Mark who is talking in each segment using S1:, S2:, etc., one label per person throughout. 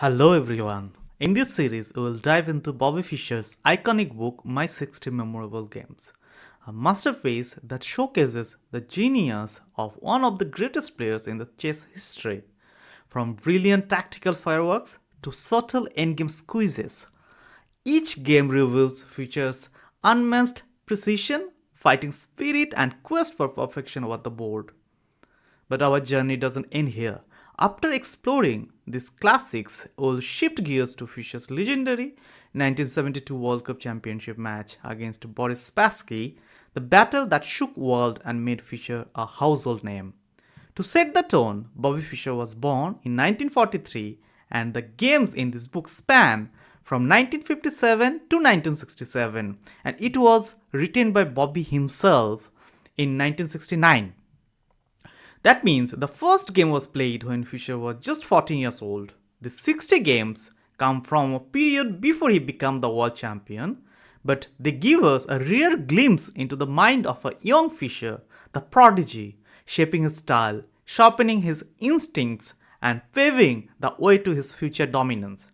S1: Hello everyone. In this series, we will dive into Bobby Fischer's iconic book My 60 Memorable Games, a masterpiece that showcases the genius of one of the greatest players in the chess history. From brilliant tactical fireworks to subtle endgame squeezes, each game reveals Fischer's unmatched precision, fighting spirit, and quest for perfection over the board. But our journey doesn't end here. After exploring these classics, we'll shift gears to Fischer's legendary 1972 World Cup Championship match against Boris Spassky, the battle that shook world and made Fischer a household name. To set the tone, Bobby Fischer was born in 1943, and the games in this book span from 1957 to 1967, and it was written by Bobby himself in 1969. That means the first game was played when Fischer was just 14 years old. The 60 games come from a period before he became the world champion, but they give us a rare glimpse into the mind of a young Fischer, the prodigy, shaping his style, sharpening his instincts, and paving the way to his future dominance.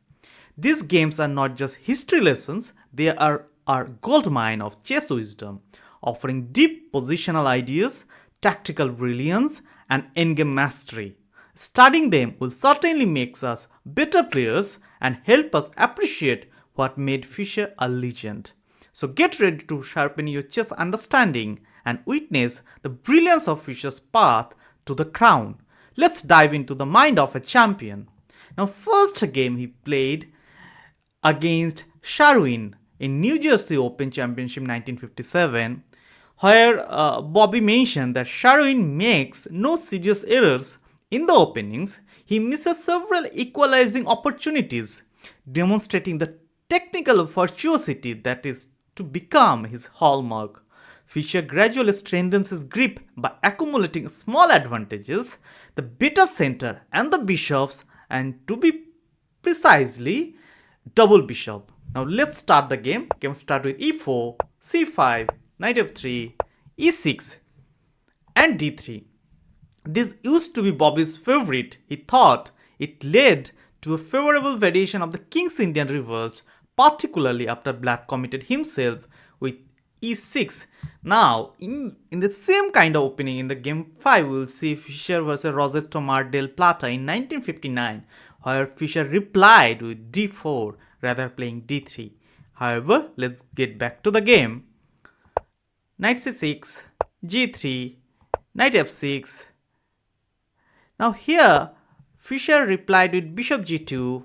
S1: These games are not just history lessons, they are our goldmine of chess wisdom, offering deep positional ideas, tactical brilliance, and endgame mastery. Studying them will certainly make us better players and help us appreciate what made Fischer a legend. So get ready to sharpen your chess understanding and witness the brilliance of Fischer's path to the crown. Let's dive into the mind of a champion. Now, first game he played against Sherwin in New Jersey Open Championship 1957, where Bobby mentioned that Sherwin makes no serious errors in the openings. He misses several equalizing opportunities, demonstrating the technical virtuosity that is to become his hallmark. Fischer gradually strengthens his grip by accumulating small advantages, the better center and the bishops, and to be precisely, double bishop. Now let's start the game. Game start with e4, c5, knight f3, e6, and d3. This used to be Bobby's favorite. He thought it led to a favorable variation of the King's Indian reversed, particularly after Black committed himself with e6. Now, in the same kind of opening in the game 5, we will see Fischer versus Rosetto Mar del Plata in 1959, where Fischer replied with d4 rather playing d3. However, let's get back to the game. Knight c6, g3, knight f6. Now here, Fischer replied with bishop g2,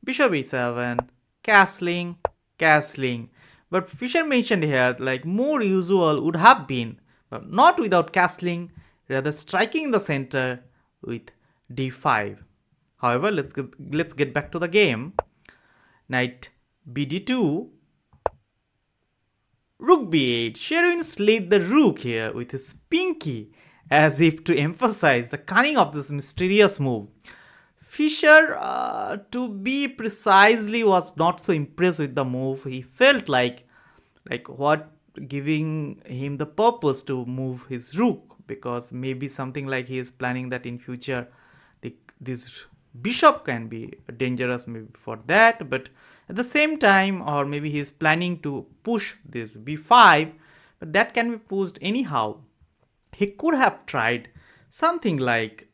S1: bishop e7, castling, castling. But Fischer mentioned here like more usual would have been, but not without castling, rather striking in the center with d5. However, let's get back to the game. Knight bd2, rook b8. Sherwin slayed the rook here with his pinky as if to emphasize the cunning of this mysterious move. Fischer, to be precisely, was not so impressed with the move. He felt like what giving him the purpose to move his rook, because maybe something like he is planning that in future this bishop can be dangerous maybe for that, but at the same time, or maybe he is planning to push this b5, but that can be pushed anyhow. He could have tried something like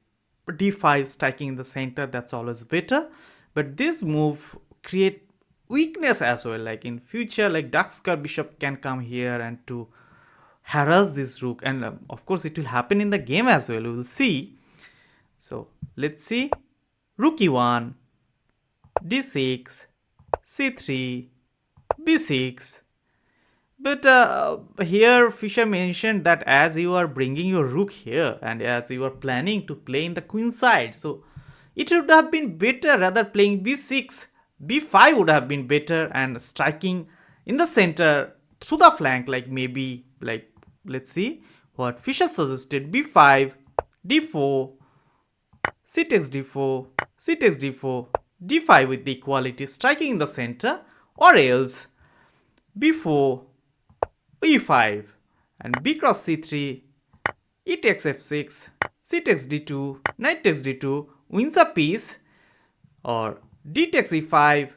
S1: d5 striking in the center, that's always better, but this move create weakness as well, like in future like dark bishop can come here and to harass this rook, and of course it will happen in the game as well, we will see. So let's see. Rook e1, d6, c3, b6. But here Fischer mentioned that as you are bringing your rook here and as you are planning to play in the queen side, so it would have been better rather playing b6. b5 would have been better and striking in the center through the flank, like maybe like let's see what Fischer suggested. b5, d4, c takes d4, c takes d4, d5 with the equality striking in the center, or else b4, e5, and b cross c3, e takes f6, c takes d2, knight takes d2, wins a piece, or d takes e5,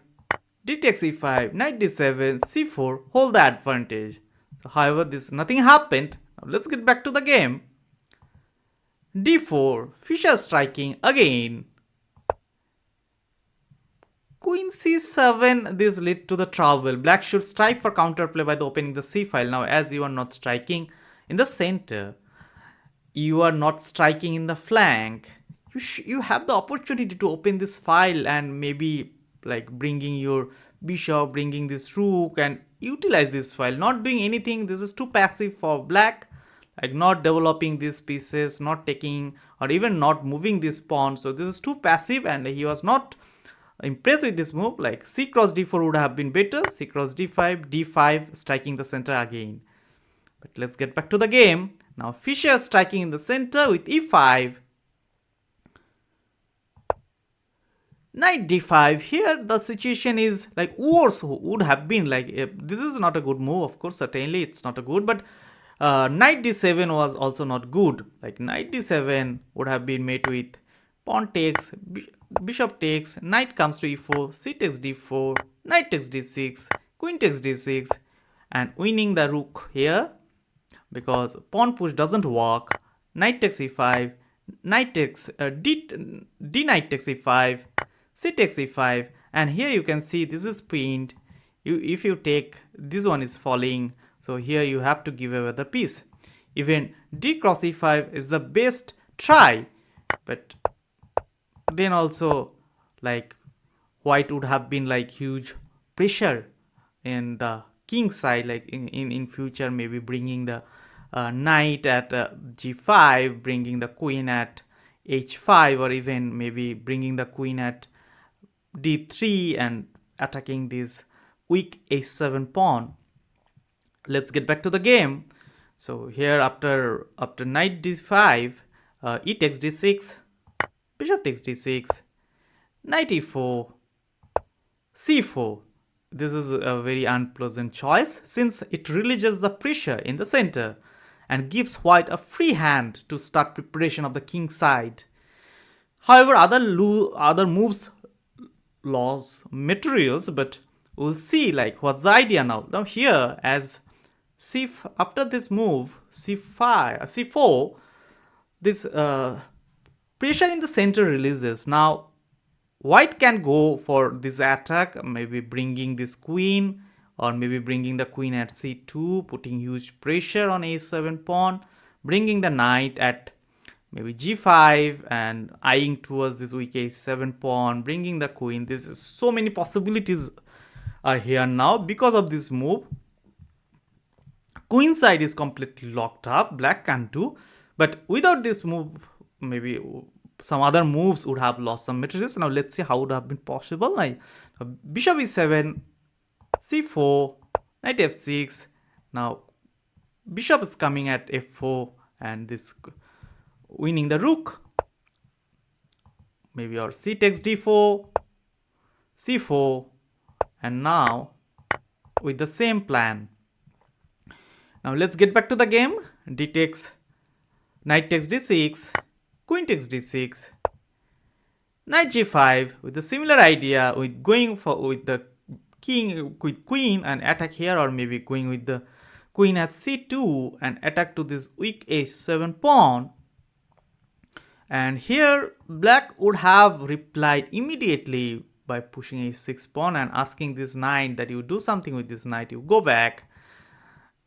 S1: d takes e5, knight d7, c4, hold the advantage. So, however, this nothing happened. Now let's get back to the game. d4, Fischer striking again. Queen c7, this led to the trouble. Black should strike for counterplay by the opening the c file. Now, as you are not striking in the center, you are not striking in the flank, you have the opportunity to open this file and maybe like bringing your bishop, bringing this rook and utilize this file. Not doing anything, this is too passive for black, like not developing these pieces, not taking or even not moving this pawn. So this is too passive and he was not impressed with this move. Like c cross d4 would have been better, c cross d5, d5, striking the center again. But let's get back to the game. Now Fischer striking in the center with e5. Knight d5. Here the situation is like worse would have been like this is not a good move. Of course, certainly it's not a good, but knight d7 was also not good. Like knight d7 would have been made with pawn takes, bishop takes, knight comes to e4, c takes d4, knight takes d6, queen takes d6, and winning the rook here because pawn push doesn't work. Knight takes e5, knight takes d knight takes e5, c takes e5, and here you can see this is pinned. If you take, this one is falling, so here you have to give away the piece. Even d cross e5 is the best try, but then also like white would have been like huge pressure in the king side, like in future maybe bringing the knight at g5, bringing the queen at h5, or even maybe bringing the queen at d3 and attacking this weak h7 pawn. Let's get back to the game. So here after knight d5, e takes d6, bishop takes d6, knight e4, c4. This is a very unpleasant choice since it releases the pressure in the center and gives white a free hand to start preparation of the king side. However, other moves lose materials, but we'll see like what's the idea now. Now here, as after this move c5, c4, this pressure in the center releases. Now white can go for this attack, maybe bringing this queen or maybe bringing the queen at c2, putting huge pressure on a7 pawn, bringing the knight at maybe g5 and eyeing towards this weak a7 pawn, bringing the queen. This is so many possibilities are here now because of this move. Queen side is completely locked up, black can't do, but without this move maybe some other moves would have lost some materials. Now let's see how it would have been possible. Like bishop e7, c4, knight f6. Now bishop is coming at f4 and this winning the rook. Maybe or c takes d4, c4, and now with the same plan. Now let's get back to the game. Knight takes d6, queen takes d6, knight g5 with a similar idea, with going for with the king with queen and attack here, or maybe going with the queen at c2 and attack to this weak h7 pawn. And here black would have replied immediately by pushing a6 pawn and asking this knight that you do something with this knight, you go back.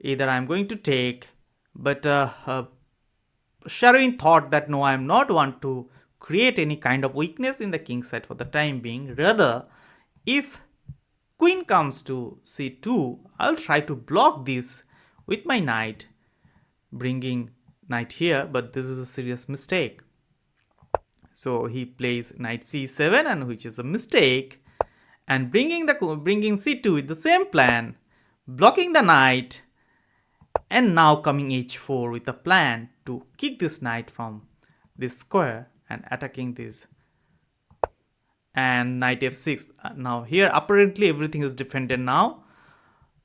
S1: Either I'm going to take, but Sherwin thought that no, I'm not want to create any kind of weakness in the king side for the time being. Rather, if queen comes to c2, I'll try to block this with my knight, bringing knight here, but this is a serious mistake. So he plays knight c7, and which is a mistake, and bringing c2 with the same plan, blocking the knight, and now coming h4 with a plan to kick this knight from this square and attacking this, and knight f6. Now here apparently everything is defended. Now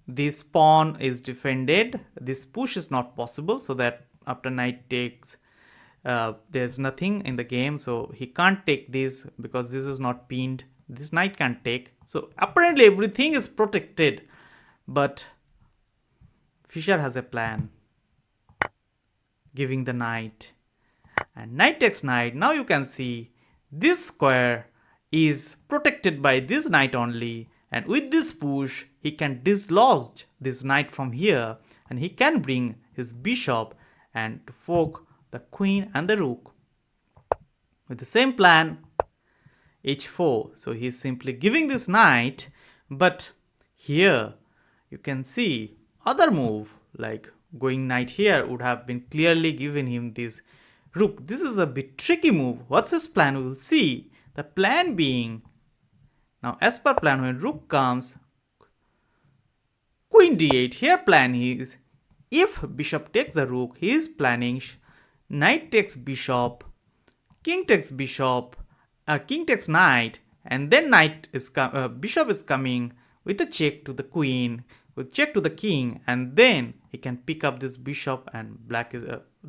S1: this pawn is defended, this push is not possible, so that after knight takes, there's nothing in the game, so he can't take this because this is not pinned This knight can take. So apparently everything is protected. But Fischer has a plan. Giving the knight. And knight takes knight. Now you can see this square is protected by this knight only. And with this push, he can dislodge this knight from here. And he can bring his bishop and to fork the queen and the rook. With the same plan, h4. So he's simply giving this knight. But here you can see other move like going knight here would have been clearly given him this rook. This is a bit tricky move. What's his plan? We will see. The plan being, now as per plan, when rook comes, queen d8. Here plan is, if bishop takes the rook, he is planning knight takes bishop, king takes bishop, king takes knight, and then bishop is coming with a check to the queen, with check to the king, and then he can pick up this bishop, and black is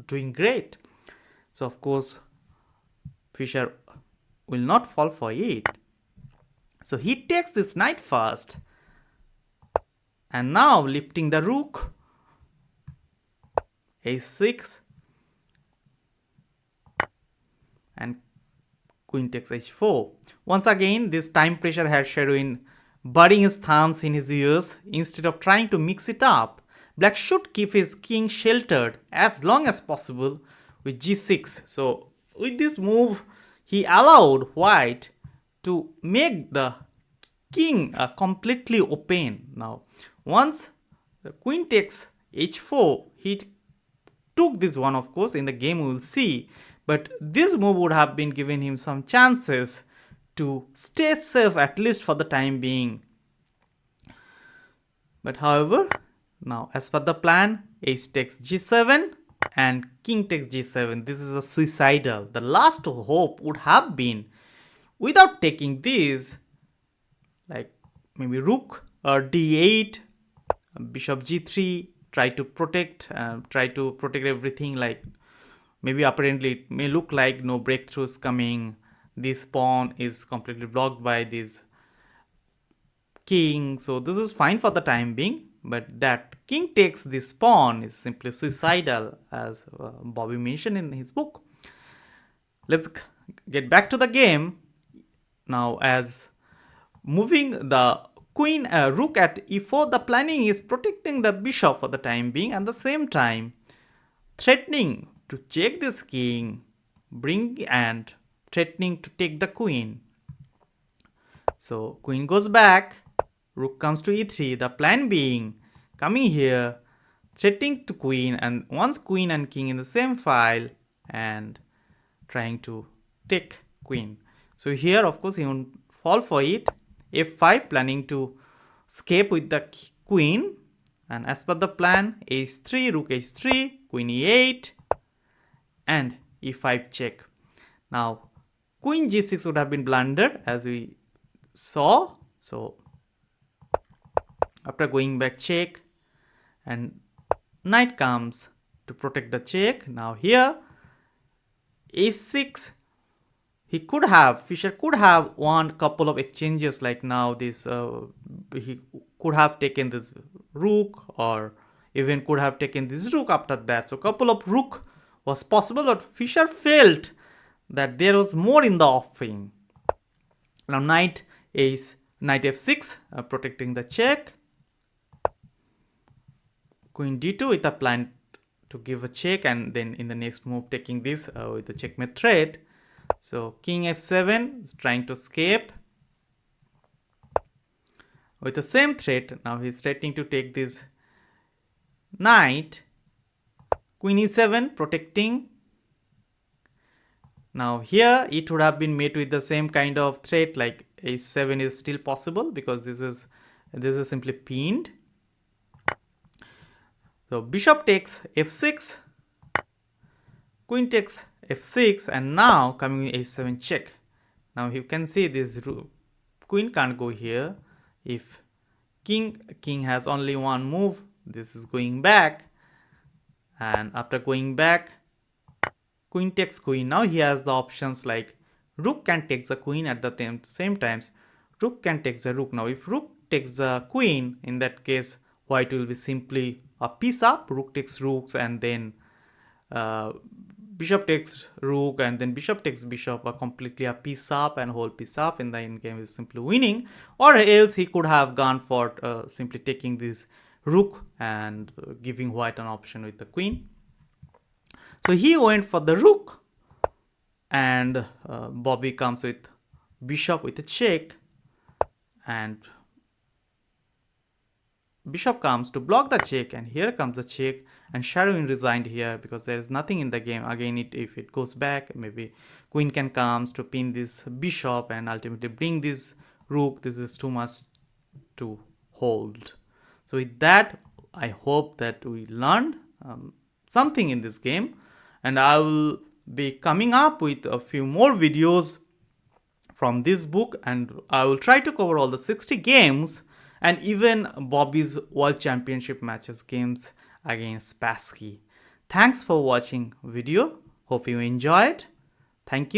S1: doing great. So of course Fischer will not fall for it. So he takes this knight first, and now lifting the rook, h6, and queen takes h4. Once again, this time pressure had Sherwin burying his thumbs in his ears. Instead of trying to mix it up, black should keep his king sheltered as long as possible with g6. So with this move, he allowed white to make the king completely open. Now, once the queen takes h4, he took this one, of course. In the game we will see, but this move would have been given him some chances to stay safe, at least for the time being. But however, now as per the plan, h takes g7 and king takes g7. This is a suicidal. The last hope would have been, without taking this, like maybe rook or d8, bishop g3, try to protect everything. Like maybe apparently it may look like no breakthroughs coming. This pawn is completely blocked by this king, so this is fine for the time being. But that king takes this pawn is simply suicidal, as Bobby mentioned in his book. Let's get back to the game now. As moving the queen rook at e4, the planning is protecting the bishop for the time being, and at the same time threatening to check this king, and threatening to take the queen. So queen goes back, rook comes to e3. The plan being coming here, threatening to queen, and once queen and king in the same file, and trying to take queen. So here of course he won't fall for it. f5, planning to escape with the queen, and as per the plan, h3, rook h3, queen e8, and e5 check. Now queen g6 would have been blundered, as we saw. So after going back, check, and knight comes to protect the check. Now here h6, Fischer could have one couple of exchanges, like now this he could have taken this rook, or even could have taken this rook after that. So couple of rook was possible, but Fischer felt that there was more in the offing. Now knight f6, protecting the check. Queen d2 with a plan to give a check, and then in the next move taking this with the checkmate threat. So king f7 is trying to escape with the same threat. Now he's threatening to take this knight. Queen e7, protecting. Now here it would have been met with the same kind of threat, like h7 is still possible because this is simply pinned. So bishop takes f6, queen takes f6, and now coming h7 check. Now you can see this queen can't go here. If king has only one move, this is going back, and after going back, queen takes queen. Now he has the options like rook can take the queen at the same times. rook can take the rook. Now if rook takes the queen, in that case white will be simply a piece up. Rook takes rooks, and then uh, bishop takes rook, and then bishop takes bishop, a completely a piece up and whole piece up. In the end game is simply winning. Or else he could have gone for simply taking this rook and giving white an option with the queen. So he went for the rook, and Bobby comes with bishop with a check, and bishop comes to block the check, and here comes the check, and Sherwin resigned here because there is nothing in the game. Again, if it goes back, maybe queen can comes to pin this bishop and ultimately bring this rook. This is too much to hold. So with that, I hope that we learned something in this game, and I will be coming up with a few more videos from this book, and I will try to cover all the 60 games and even Bobby's World Championship matches games against Spassky. Thanks for watching video. Hope you enjoyed. Thank you.